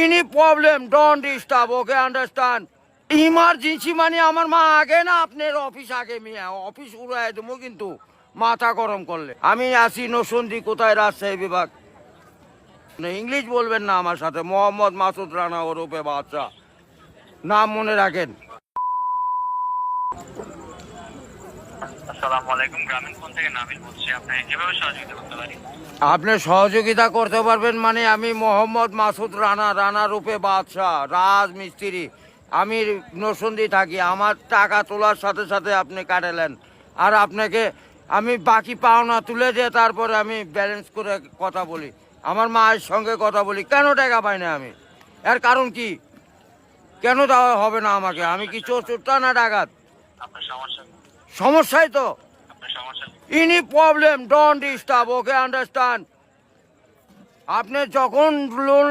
Any problem don't disturb, okay understand. Emergency মানে আমার মা আগে না আপনার অফিস আগে, মিয়া অফিস উড়াই দেবো কিন্তু মাথা গরম করলে। আমি আসি নসন্দি, কোথায় রাজশাহী বিভাগ। ইংলিশ বলবেন না আমার সাথে, মোহাম্মদ মাসুদ রানা ওরফে বাদশা, নাম মনে রাখেন। আসসালামু আলাইকুম, গ্রামীণ ফোন থেকে নাবিল বলছি। আপনাকে কিভাবে সহযোগিতা করতে পারি? আপনি সহযোগিতা করতে পারবেন মানে আমি মোহাম্মদ মাসুদ রানা, রানা রূপে বাদশাহ, রাজমিস্ত্রি। আমি নরসিংদী থাকি। আমার টাকা তোলার সাথে সাথে আপনি কাটালেন, আর আপনাকে আমি বাকি পাওনা তুলে দিয়ে তারপরে আমি ব্যালেন্স করে কথা বলি, আমার মায়ের সঙ্গে কথা বলি। কেন টাকা পাই না আমি? এর কারণ কি? কেন দেওয়া হবে না আমাকে? আমি কি চোর চোরটা না ডাকাত? আপনার সমস্যা সমস্যাই তো। আপনার সমস্যা any problem don't disturb, okay understand. আপনি যখন লোন